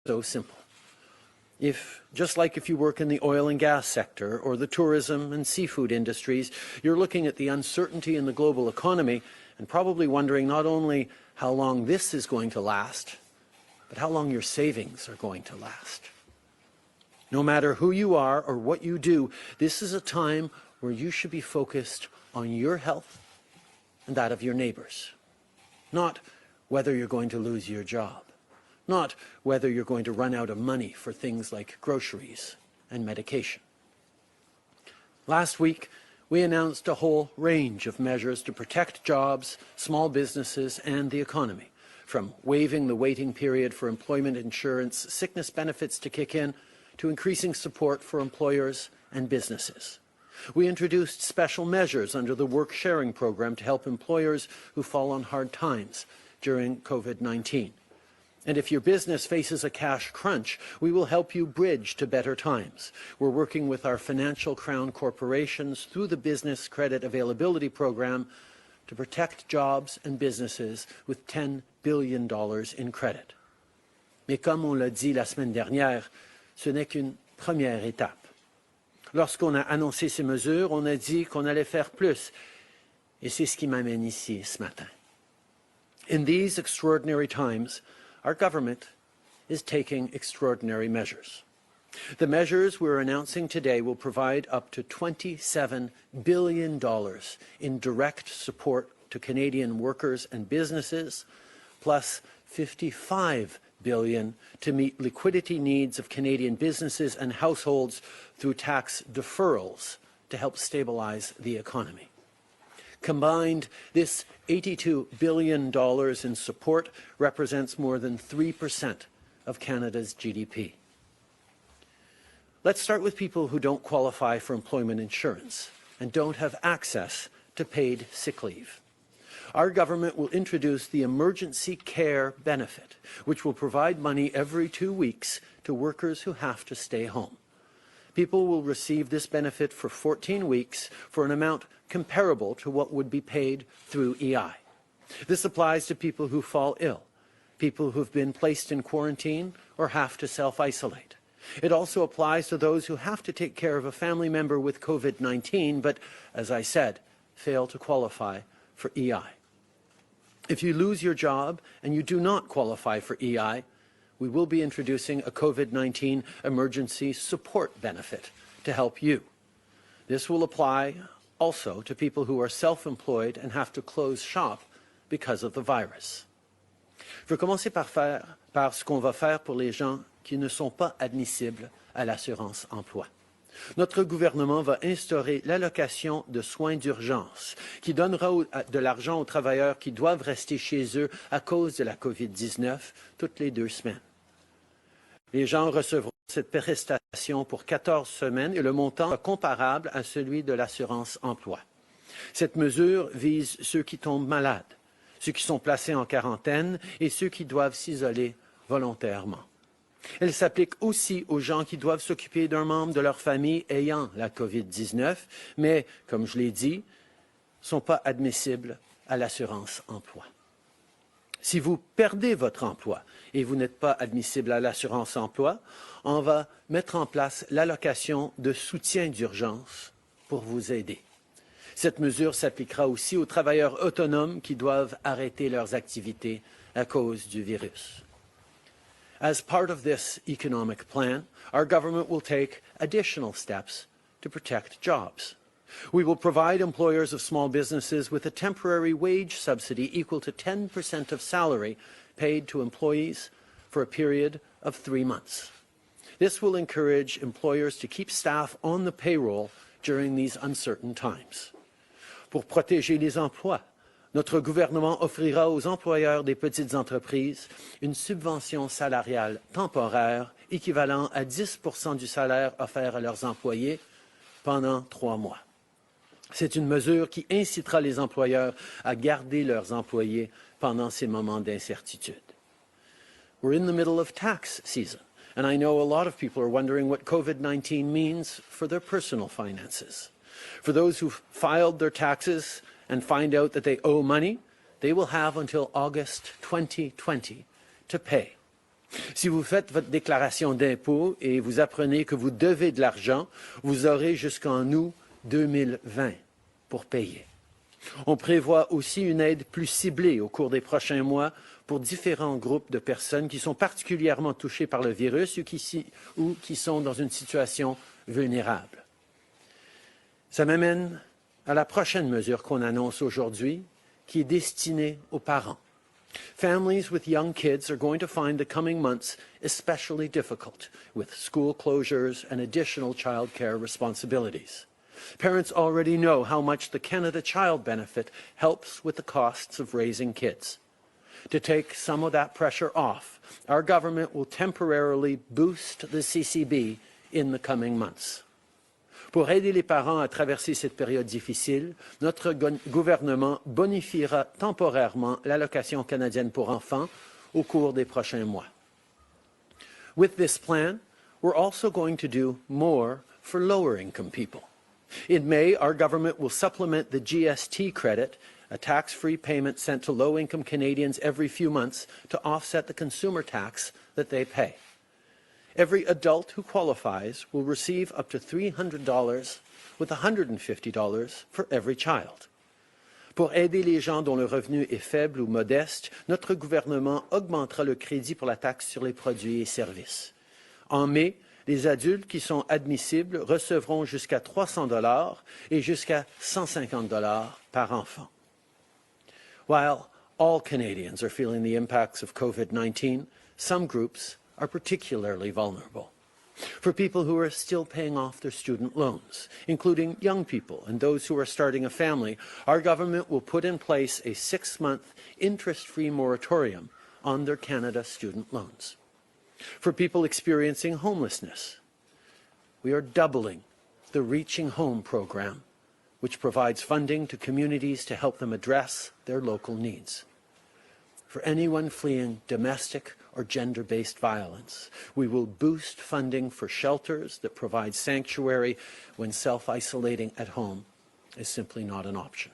so simple. Just like if you work in the oil and gas sector or the tourism and seafood industries, you're looking at the uncertainty in the global economy and probably wondering not only how long this is going to last, but how long your savings are going to last. No matter who you are or what you do, this is a time where you should be focused on your health and that of your neighbors. Not whether you're going to lose your job. Not whether you're going to run out of money for things like groceries and medication. Last week, we announced a whole range of measures to protect jobs, small businesses, and the economy, from waiving the waiting period for employment insurance sickness benefits to kick in, to increasing support for employers and businesses. We introduced special measures under the Work Sharing Program to help employers who fall on hard times during COVID-19. And if your business faces a cash crunch, we will help you bridge to better times. We're working with our financial crown corporations through the Business Credit Availability Program to protect jobs and businesses with $10 billion in credit. Mais comme on l'a dit la semaine dernière, ce n'est qu'une première étape. Lorsqu'on a annoncé ces mesures, on a dit qu'on allait faire plus. Et c'est ce qui m'amène ici ce matin. In these extraordinary times, our government is taking extraordinary measures. The measures we're announcing today will provide up to $27 billion in direct support to Canadian workers and businesses, plus $55 billion to meet liquidity needs of Canadian businesses and households through tax deferrals to help stabilize the economy. Combined, this $82 billion in support represents more than 3% of Canada's GDP. Let's start with people who don't qualify for employment insurance and don't have access to paid sick leave. Our government will introduce the Emergency Care Benefit, which will provide money every 2 weeks to workers who have to stay home. People will receive this benefit for 14 weeks for an amount comparable to what would be paid through EI. This applies to people who fall ill, people who've been placed in quarantine or have to self-isolate. It also applies to those who have to take care of a family member with COVID-19, but, as I said, fail to qualify for EI. If you lose your job and you do not qualify for EI, we will be introducing a COVID-19 emergency support benefit to help you. This will apply also to people who are self-employed and have to close shop because of the virus. Je veux commencer par ce qu'on va faire pour les gens qui ne sont pas admissibles à l'assurance emploi. Notre gouvernement va instaurer l'allocation de soins d'urgence qui donnera de l'argent aux travailleurs qui doivent rester chez eux à cause de la COVID-19 toutes les 2 semaines. Les gens recevront cette prestation pour 14 semaines et le montant sera comparable à celui de l'assurance emploi. Cette mesure vise ceux qui tombent malades, ceux qui sont placés en quarantaine et ceux qui doivent s'isoler volontairement. Elle s'applique aussi aux gens qui doivent s'occuper d'un membre de leur famille ayant la COVID-19, mais, comme je l'ai dit, ne sont pas admissibles à l'assurance emploi. Si vous perdez votre emploi et vous n'êtes pas admissible à l'assurance emploi, on va mettre en place l'allocation de soutien d'urgence pour vous aider. Cette mesure s'appliquera aussi aux travailleurs autonomes qui doivent arrêter leurs activités à cause du virus. As part of this economic plan, our government will take additional steps to protect jobs. We will provide employers of small businesses with a temporary wage subsidy equal to 10% of salary paid to employees for a period of 3 months. This will encourage employers to keep staff on the payroll during these uncertain times. Pour protéger les emplois, notre gouvernement offrira aux employeurs des petites entreprises une subvention salariale temporaire équivalent à 10% du salaire offert à leurs employés pendant 3 mois. C'est une mesure qui incitera les employeurs à garder leurs employés pendant ces moments d'incertitude. We're in the middle of tax season, and I know a lot of people are wondering what COVID-19 means for their personal finances. For those who've filed their taxes and find out that they owe money, they will have until August 2020 to pay. Si vous faites votre déclaration d'impôt et vous apprenez que vous devez de l'argent, vous aurez jusqu'en août 2020 pour payer. On prévoit aussi une aide plus ciblée au cours des prochains mois pour différents groupes de personnes qui sont particulièrement touchées par le virus ou qui sont dans une situation vulnérable. Ça m'amène à la prochaine mesure qu'on annonce aujourd'hui, qui est destinée aux parents. Families with young kids are going to find the coming months especially difficult with school closures and additional child care responsibilities. Parents already know how much the Canada Child Benefit helps with the costs of raising kids. To take some of that pressure off, our government will temporarily boost the CCB in the coming months. Pour aider les parents à traverser cette période difficile, notre gouvernement bonifiera temporairement l'allocation canadienne pour enfants au cours des prochains mois. With this plan, we're also going to do more for lower-income people. In May, our government will supplement the GST credit, a tax-free payment sent to low-income Canadians every few months to offset the consumer tax that they pay. Every adult who qualifies will receive up to $300 with $150 for every child. Pour aider les gens dont le revenu est faible ou modeste, notre gouvernement augmentera le crédit pour la taxe sur les produits et services. En mai, les adultes qui sont admissibles recevront jusqu'à $300 et jusqu'à $150 par enfant. While all Canadians are feeling the impacts of COVID-19, some groups are particularly vulnerable. For people who are still paying off their student loans, including young people and those who are starting a family, our government will put in place a 6-month interest-free moratorium on their Canada student loans. For people experiencing homelessness, we are doubling the Reaching Home program, which provides funding to communities to help them address their local needs. For anyone fleeing domestic or gender-based violence, we will boost funding for shelters that provide sanctuary when self-isolating at home is simply not an option.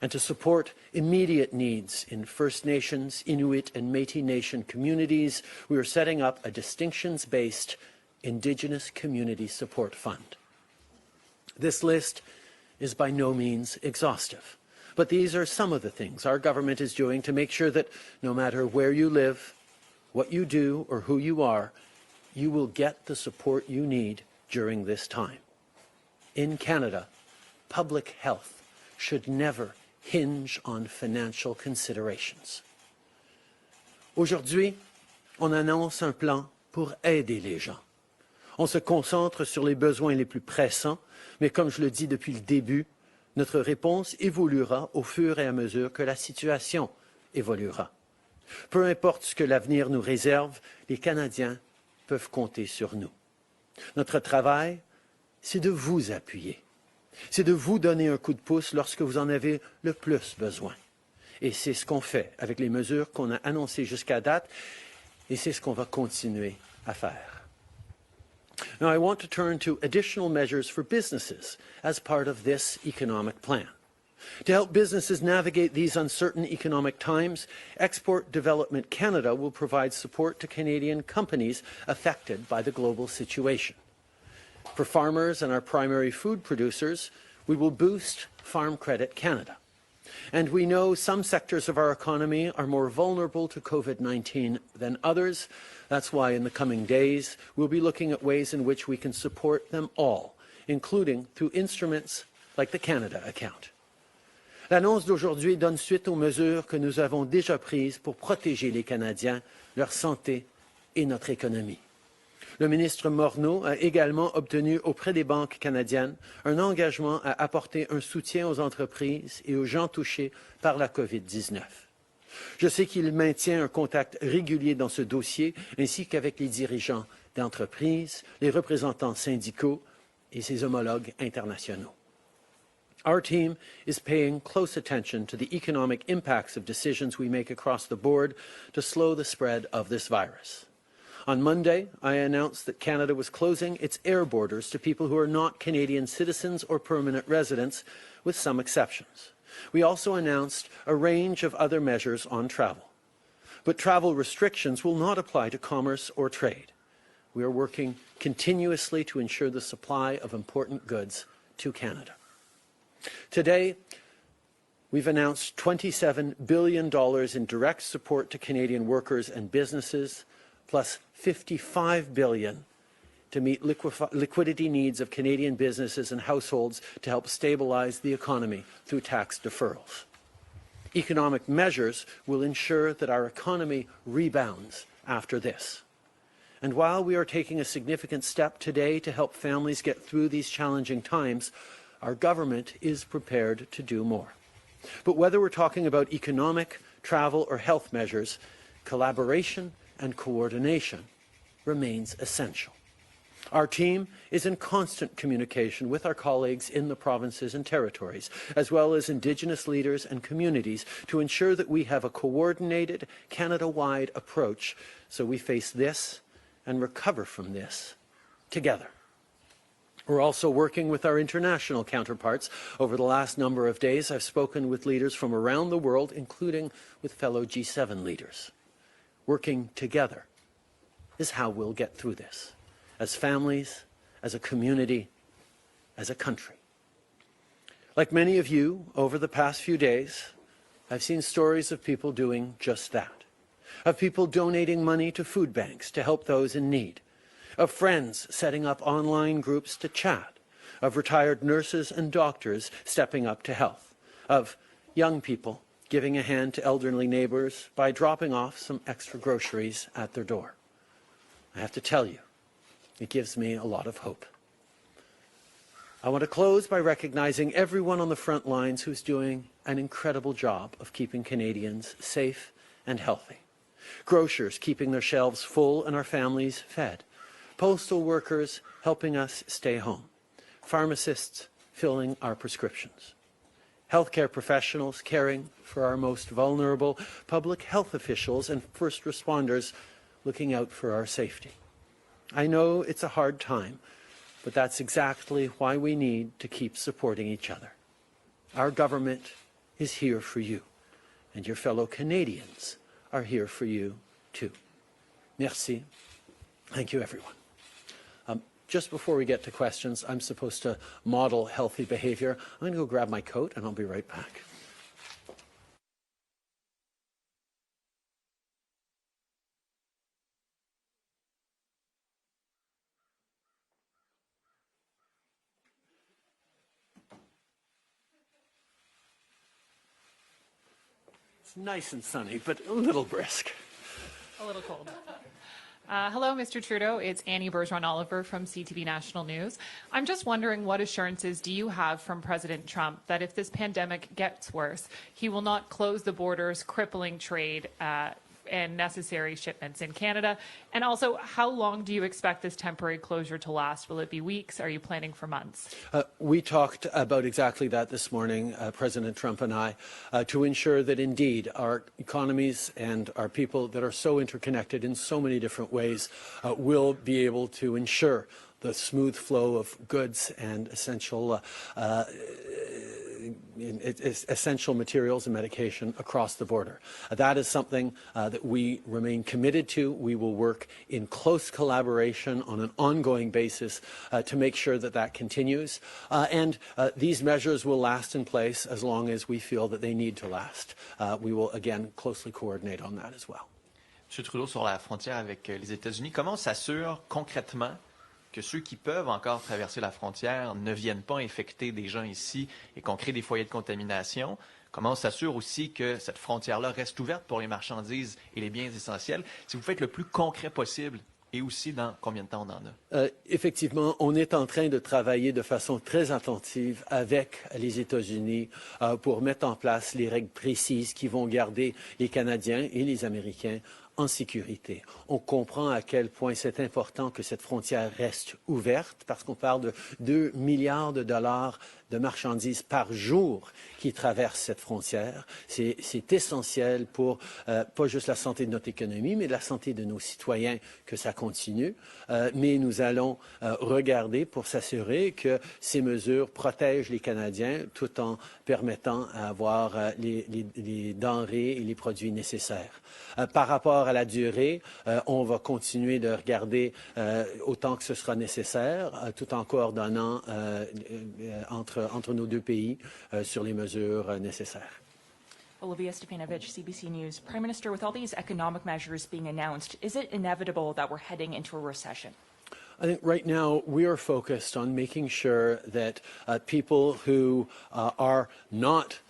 And to support immediate needs in First Nations, Inuit, and Métis Nation communities, we are setting up a distinctions-based Indigenous Community Support Fund. This list is by no means exhaustive. But these are some of the things our government is doing to make sure that no matter where you live, what you do, or who you are, you will get the support you need during this time. In Canada, public health should never hinge on financial considerations. Aujourd'hui, on annonce un plan pour aider les gens. On se concentre sur les besoins les plus pressants, mais comme je le dis depuis le début, notre réponse évoluera au fur et à mesure que la situation évoluera. Peu importe ce que l'avenir nous réserve, les Canadiens peuvent compter sur nous. Notre travail, c'est de vous appuyer. C'est de vous donner un coup de pouce lorsque vous en avez le plus besoin. Et c'est ce qu'on fait avec les mesures qu'on a annoncées jusqu'à date, et c'est ce qu'on va continuer à faire. Now, I want to turn to additional measures for businesses as part of this economic plan. To help businesses navigate these uncertain economic times, Export Development Canada will provide support to Canadian companies affected by the global situation. For farmers and our primary food producers, we will boost Farm Credit Canada. And we know some sectors of our economy are more vulnerable to COVID-19 than others. That's why in the coming days, we'll be looking at ways in which we can support them all, including through instruments like the Canada Account. L'annonce d'aujourd'hui donne suite aux mesures que nous avons déjà prises pour protéger les Canadiens, leur santé et notre économie. Le ministre Morneau a également obtenu auprès des banques canadiennes un engagement à apporter un soutien aux entreprises et aux gens touchés par la COVID-19. Je sais qu'il maintient un contact régulier dans ce dossier, ainsi qu'avec les dirigeants d'entreprises, les représentants syndicaux et ses homologues internationaux. Our team is paying close attention to the economic impacts of decisions we make across the board to slow the spread of this virus. On Monday, I announced that Canada was closing its air borders to people who are not Canadian citizens or permanent residents, with some exceptions. We also announced a range of other measures on travel. But travel restrictions will not apply to commerce or trade. We are working continuously to ensure the supply of important goods to Canada. Today, we've announced $27 billion in direct support to Canadian workers and businesses, plus $55 billion to meet liquidity needs of Canadian businesses and households to help stabilize the economy through tax deferrals. Economic measures will ensure that our economy rebounds after this. And while we are taking a significant step today to help families get through these challenging times, our government is prepared to do more. But whether we're talking about economic, travel, or health measures, collaboration and coordination remains essential. Our team is in constant communication with our colleagues in the provinces and territories, as well as Indigenous leaders and communities, to ensure that we have a coordinated, Canada-wide approach so we face this and recover from this together. We're also working with our international counterparts. Over the last number of days, I've spoken with leaders from around the world, including with fellow G7 leaders. Working together is how we'll get through this, as families, as a community, as a country. Like many of you, over the past few days, I've seen stories of people doing just that, of people donating money to food banks to help those in need, of friends setting up online groups to chat, of retired nurses and doctors stepping up to help, of young people giving a hand to elderly neighbours by dropping off some extra groceries at their door. I have to tell you, it gives me a lot of hope. I want to close by recognizing everyone on the front lines who's doing an incredible job of keeping Canadians safe and healthy. Grocers keeping their shelves full and our families fed. Postal workers helping us stay home. Pharmacists filling our prescriptions. Healthcare professionals caring for our most vulnerable. Public health officials and first responders looking out for our safety. I know it's a hard time, but that's exactly why we need to keep supporting each other. Our government is here for you, and your fellow Canadians are here for you too. Merci. Thank you, everyone. Just before we get to questions, I'm supposed to model healthy behavior. I'm going to go grab my coat, and I'll be right back. It's nice and sunny, but a little brisk. A little cold. Hello, Mr. Trudeau. It's Annie Bergeron-Oliver from CTV National News. I'm just wondering, what assurances do you have from President Trump that if this pandemic gets worse, he will not close the borders, crippling trade and necessary shipments in Canada? And also, how long do you expect this temporary closure to last? Will it be weeks? Are you planning for months? We talked about exactly that this morning, President Trump and I, to ensure that indeed our economies and our people that are so interconnected in so many different ways will be able to ensure the smooth flow of goods and essential materials and medication across the border. That is something that we remain committed to. We will work in close collaboration on an ongoing basis to make sure that that continues. And these measures will last in place as long as we feel that they need to last. We will, again, closely coordinate on that as well. M. Trudeau, sur la frontière avec les États-Unis, comment on s'assure concrètement que ceux qui peuvent encore traverser la frontière ne viennent pas infecter des gens ici et qu'on crée des foyers de contamination? Comment on s'assure aussi que cette frontière-là reste ouverte pour les marchandises et les biens essentiels? Si vous faites le plus concret possible, et aussi dans combien de temps on en a? Effectivement, on est en train de travailler de façon très attentive avec les États-Unis pour mettre en place les règles précises qui vont garder les Canadiens et les Américains en sécurité. On comprend à quel point c'est important que cette frontière reste ouverte parce qu'on parle de 2 milliards de dollars de marchandises par jour qui traversent cette frontière. C'est essentiel pour pas juste la santé de notre économie, mais la santé de nos citoyens que ça continue. Mais nous allons regarder pour s'assurer que ces mesures protègent les Canadiens tout en permettant d'avoir les denrées et les produits nécessaires. Par rapport à la durée, on va continuer de regarder autant que ce sera nécessaire, tout en coordonnant entre nos deux pays sur les mesures nécessaires. Olivia Stepanovich, CBC News. Prime Minister, with all these economic measures being announced, is it inevitable that we're heading into a recession? I think right now we are focused on making sure that people who are not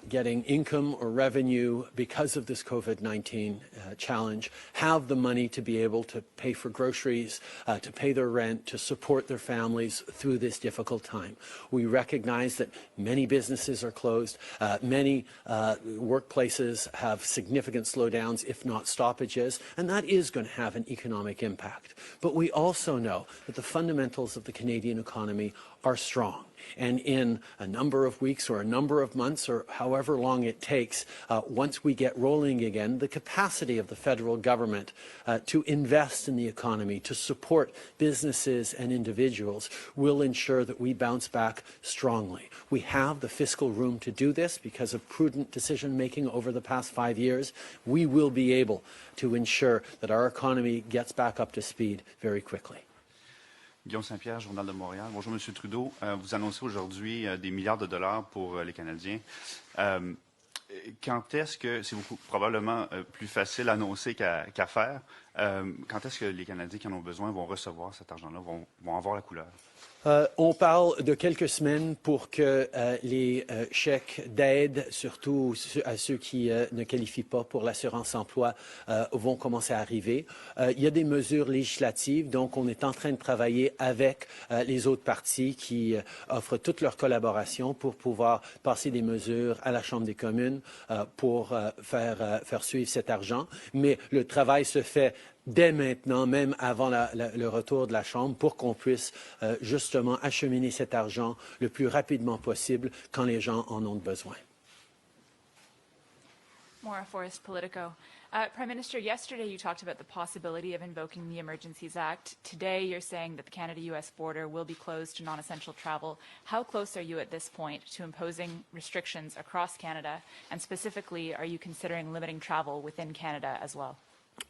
getting income or revenue because of this COVID-19 challenge have the money to be able to pay for groceries, to pay their rent, to support their families through this difficult time. We recognize that many businesses are closed, many workplaces have significant slowdowns, if not stoppages, and that is going to have an economic impact. But we also know that the fundamentals of the Canadian economy are strong. And in a number of weeks or a number of months or however long it takes, once we get rolling again, the capacity of the federal government to invest in the economy, to support businesses and individuals, will ensure that we bounce back strongly. We have the fiscal room to do this because of prudent decision-making over the past 5 years. We will be able to ensure that our economy gets back up to speed very quickly. Guillaume Saint-Pierre, Journal de Montréal. Bonjour, M. Trudeau. Vous annoncez aujourd'hui des milliards de dollars pour les Canadiens. Quand est-ce que, c'est probablement plus facile à annoncer qu'à faire, quand est-ce que les Canadiens qui en ont besoin vont recevoir cet argent-là, vont avoir la couleur? On parle de quelques semaines pour que les chèques d'aide, surtout à ceux qui ne qualifient pas pour l'assurance-emploi, vont commencer à arriver. Il y a des mesures législatives, donc on est en train de travailler avec les autres partis qui offrent toute leur collaboration pour pouvoir passer des mesures à la Chambre des communes pour faire suivre cet argent. Mais le travail se fait dès maintenant, même avant le retour de la Chambre, pour qu'on puisse justement acheminer cet argent le plus rapidement possible quand les gens en ont besoin. Maura Forrest, Politico. Prime Minister, yesterday you talked about the possibility of invoking the Emergencies Act. Today you're saying that the Canada-US border will be closed to non-essential travel. How close are you at this point to imposing restrictions across Canada? And specifically, are you considering limiting travel within Canada as well?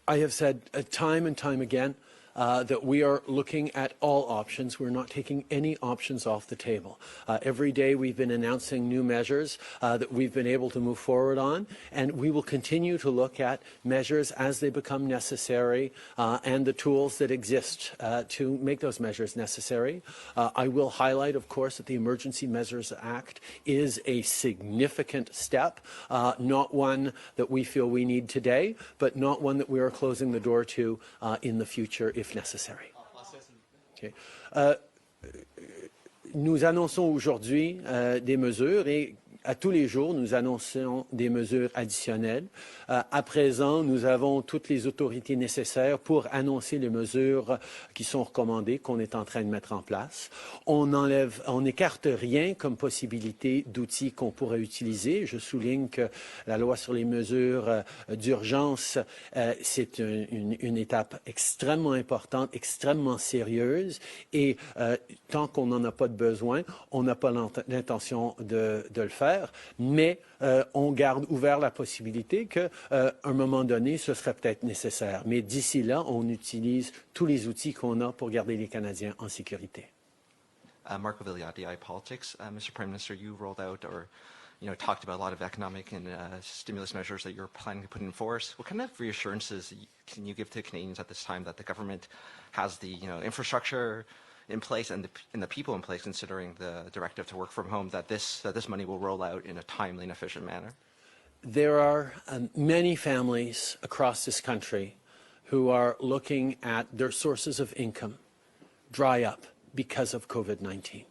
I have said time and time again that we are looking at all options. We're not taking any options off the table. Every day we've been announcing new measures that we've been able to move forward on, and we will continue to look at measures as they become necessary and the tools that exist to make those measures necessary. I will highlight, of course, that the Emergency Measures Act is a significant step, not one that we feel we need today, but not one that we are closing the door to in the future if necessary. Okay. Nous annonçons aujourd'hui des mesures et à tous les jours, nous annonçons des mesures additionnelles. À présent, nous avons toutes les autorités nécessaires pour annoncer les mesures qui sont recommandées, qu'on est en train de mettre en place. On n'écarte rien comme possibilité d'outils qu'on pourrait utiliser. Je souligne que la loi sur les mesures d'urgence, c'est une étape extrêmement importante, extrêmement sérieuse. Et tant qu'on n'en a pas de besoin, on n'a pas l'intention de le faire. Mais on garde ouvert la possibilité qu'à un moment donné, ce serait peut-être nécessaire. Mais d'ici là, on utilise tous les outils qu'on a pour garder les Canadiens en sécurité. Marco Vigliati, iPolitics. Mr. Prime Minister, you rolled out or talked about a lot of economic and stimulus measures that you're planning to put in force. What kind of reassurances can you give to Canadians at this time that the government has the infrastructure in place and the people in place, considering the directive to work from home, that this money will roll out in a timely and efficient manner? There are many families across this country who are looking at their sources of income dry up because of COVID-19.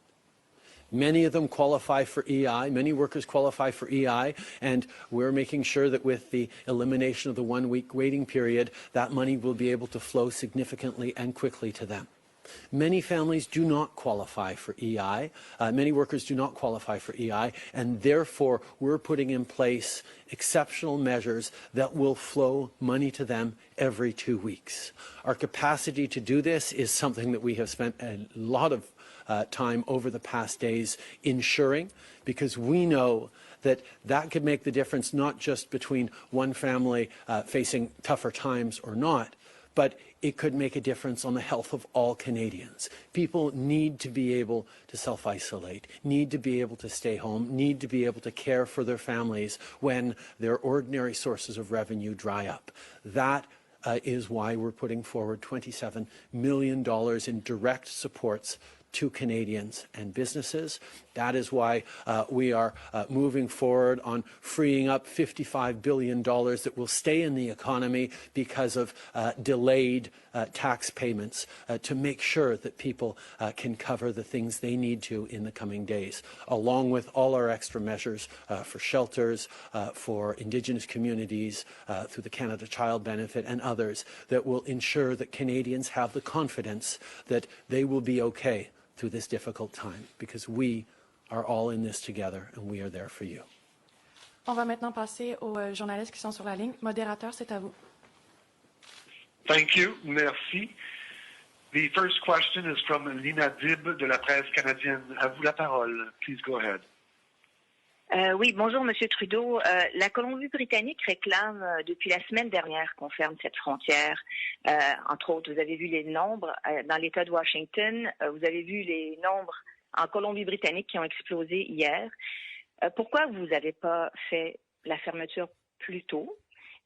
Many of them qualify for EI. Many workers qualify for EI, and we're making sure that with the elimination of the one-week waiting period, that money will be able to flow significantly and quickly to them. Many families do not qualify for EI. Many workers do not qualify for EI, and therefore we're putting in place exceptional measures that will flow money to them every 2 weeks. Our capacity to do this is something that we have spent a lot of time over the past days ensuring, because we know that that could make the difference not just between one family facing tougher times or not, but it could make a difference on the health of all Canadians. People need to be able to self-isolate, need to be able to stay home, need to be able to care for their families when their ordinary sources of revenue dry up. That is why we're putting forward $27 million in direct supports to Canadians and businesses. That is why we are moving forward on freeing up $55 billion that will stay in the economy because of delayed tax payments to make sure that people can cover the things they need to in the coming days, along with all our extra measures for shelters, for Indigenous communities, through the Canada Child Benefit and others that will ensure that Canadians have the confidence that they will be okay through this difficult time, because we are all in this together and we are there for you. On va maintenant passer aux journalistes qui sont sur la ligne. Modérateur, c'est à vous. Thank you. Merci. The first question is from Lina Dib de la presse canadienne. À vous la parole. Please go ahead. Oui, bonjour Monsieur Trudeau. La Colombie-Britannique réclame depuis la semaine dernière qu'on ferme cette frontière. Entre autres, vous avez vu les nombres dans l'État de Washington. Vous avez vu les nombres en Colombie-Britannique qui ont explosé hier. Pourquoi vous n'avez pas fait la fermeture plus tôt?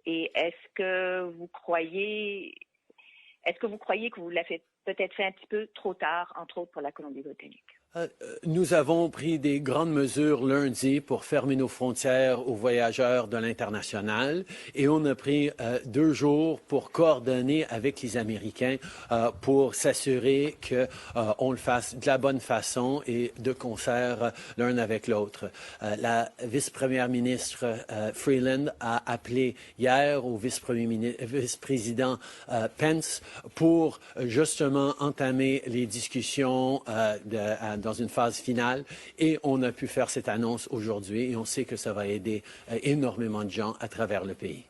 Et est-ce que vous croyez que vous l'avez peut-être fait un petit peu trop tard, entre autres pour la Colombie-Britannique? Nous avons pris des grandes mesures lundi pour fermer nos frontières aux voyageurs de l'international et on a pris 2 jours pour coordonner avec les Américains pour s'assurer qu'on le fasse de la bonne façon et de concert l'un avec l'autre. La vice-première ministre Freeland a appelé hier au vice-président Pence pour justement entamer les discussions dans une phase finale et on a pu faire cette annonce aujourd'hui et on sait que ça va aider énormément de gens à travers le pays.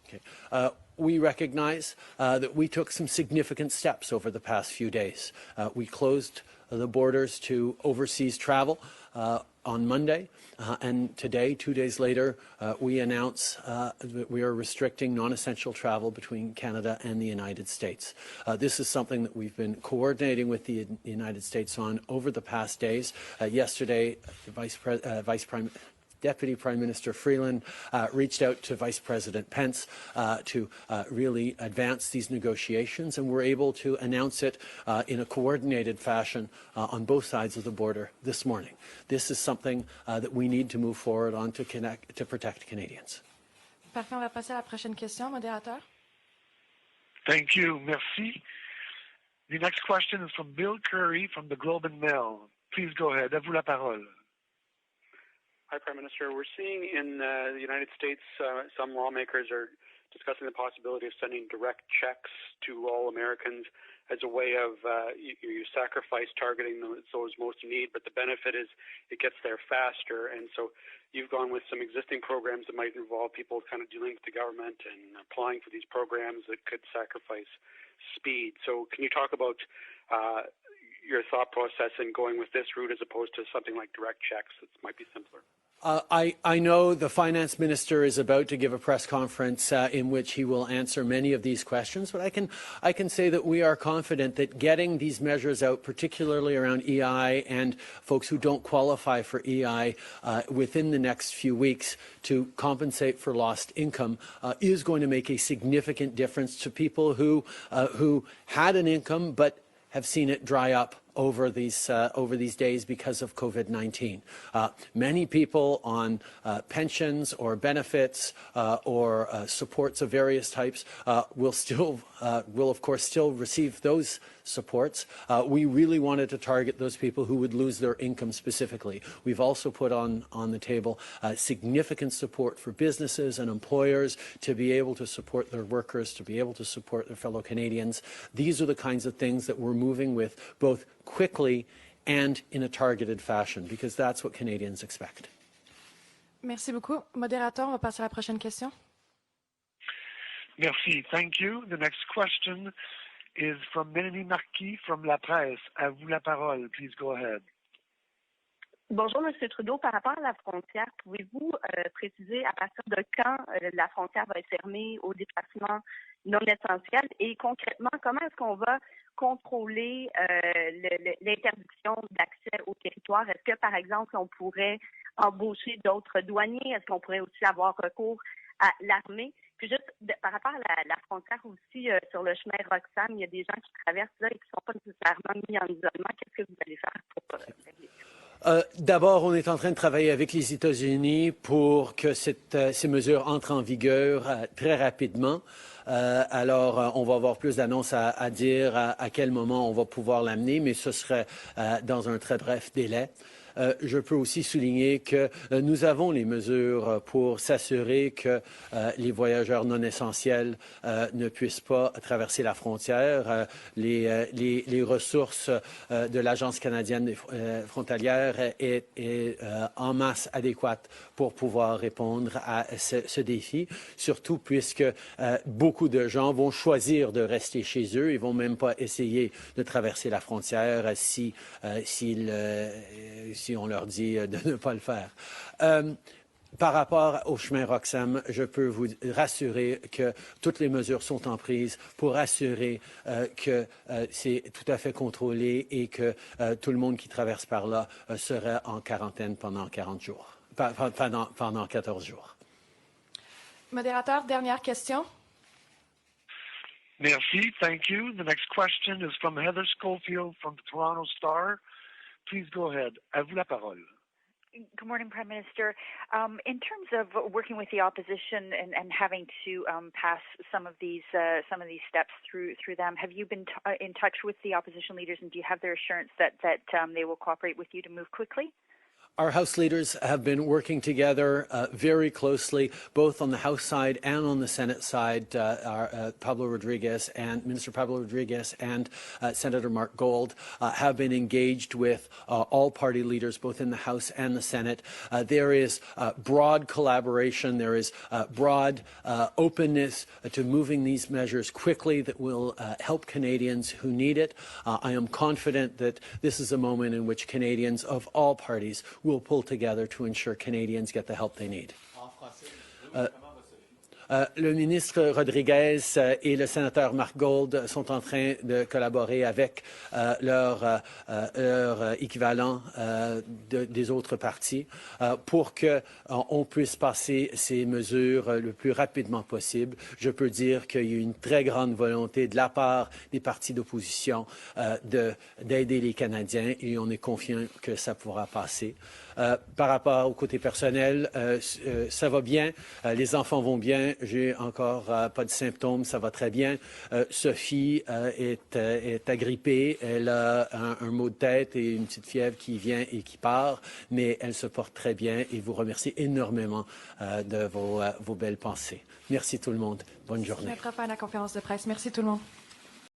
Okay. We recognize that we took some significant steps over the past few days. We closed the borders to overseas travel on Monday, and today, 2 days later, we announce that we are restricting non-essential travel between Canada and the United States. This is something that we've been coordinating with the United States on over the past days. Yesterday, the Deputy Prime Minister Freeland reached out to Vice President Pence to really advance these negotiations, and we're able to announce it in a coordinated fashion on both sides of the border this morning. This is something that we need to move forward on to protect Canadians. Parfait, on va passer à la prochaine question, modérateur. Thank you. Merci. The next question is from Bill Curry from the Globe and Mail. Please go ahead. À vous la parole. Hi, Prime Minister. We're seeing in the United States some lawmakers are discussing the possibility of sending direct checks to all Americans as a way of you sacrifice targeting those most in need, but the benefit is it gets there faster. And so you've gone with some existing programs that might involve people kind of dealing with the government and applying for these programs that could sacrifice speed. So can you talk about your thought process in going with this route as opposed to something like direct checks that might be simpler? I know the finance minister is about to give a press conference in which he will answer many of these questions, but I can say that we are confident that getting these measures out, particularly around EI and folks who don't qualify for EI within the next few weeks to compensate for lost income is going to make a significant difference to people who had an income but have seen it dry up over these days because of COVID-19. Many people on pensions or benefits or supports of various types will of course still receive those supports. We really wanted to target those people who would lose their income specifically. We've also put on the table significant support for businesses and employers to be able to support their workers, to be able to support their fellow Canadians. These are the kinds of things that we're moving with both quickly and in a targeted fashion, because that's what Canadians expect. Merci beaucoup. Modérateur, on va passer à la prochaine question. Merci. Thank you. The next question is from Mélanie Marquis from La Presse. À vous la parole. Please go ahead. Bonjour, M. Trudeau. Par rapport à la frontière, pouvez-vous préciser à partir de quand la frontière va être fermée aux déplacements non essentiels et concrètement, comment est-ce qu'on va contrôler l'interdiction d'accès au territoire? Est-ce que, par exemple, on pourrait embaucher d'autres douaniers? Est-ce qu'on pourrait aussi avoir recours à l'armée? Puis juste par rapport à la frontière aussi, sur le chemin Roxham, il y a des gens qui traversent là et qui ne sont pas nécessairement mis en isolement. Qu'est-ce que vous allez faire pour régler ça? D'abord, on est en train de travailler avec les États-Unis pour que ces mesures entrent en vigueur très rapidement. Alors, on va avoir plus d'annonces à dire à quel moment on va pouvoir l'amener, mais ce serait dans un très bref délai. Je peux aussi souligner que nous avons les mesures pour s'assurer que les voyageurs non essentiels ne puissent pas traverser la frontière. Les ressources de l'Agence canadienne frontalière est en masse adéquate pour pouvoir répondre à ce défi, surtout puisque beaucoup de gens vont choisir de rester chez eux. Ils vont même pas essayer de traverser la frontière si on leur dit de ne pas le faire. Par rapport au chemin Roxham, je peux vous rassurer que toutes les mesures sont en prise pour assurer que c'est tout à fait contrôlé et que tout le monde qui traverse par là serait en quarantaine pendant 40 jours, pendant 14 jours. Modérateur, dernière question. Merci. Thank you. The next question is from Heather Schofield from the Toronto Star. Please go ahead. À vous la parole. Good morning, Prime Minister. In terms of working with the opposition and having to pass some of these steps through them, have you been in touch with the opposition leaders, and do you have their assurance that they will cooperate with you to move quickly? Our House leaders have been working together very closely, both on the House side and on the Senate side. Minister Pablo Rodriguez and Senator Mark Gold have been engaged with all party leaders, both in the House and the Senate. There is broad collaboration. There is broad openness to moving these measures quickly that will help Canadians who need it. I am confident that this is a moment in which Canadians of all parties will pull together to ensure Canadians get the help they need. Le ministre Rodriguez et le sénateur Mark Gold sont en train de collaborer avec leur équivalent des autres partis pour qu'on puisse passer ces mesures le plus rapidement possible. Je peux dire qu'il y a une très grande volonté de la part des partis d'opposition d'aider les Canadiens et on est confiant que ça pourra passer. Par rapport au côté personnel, ça va bien, les enfants vont bien, j'ai encore pas de symptômes, ça va très bien. Sophie est agrippée, elle a un maux de tête et une petite fièvre qui vient et qui part, mais elle se porte très bien et vous remercie énormément de vos belles pensées. Merci tout le monde, bonne journée. Je vais faire la conférence de presse. Merci tout le monde.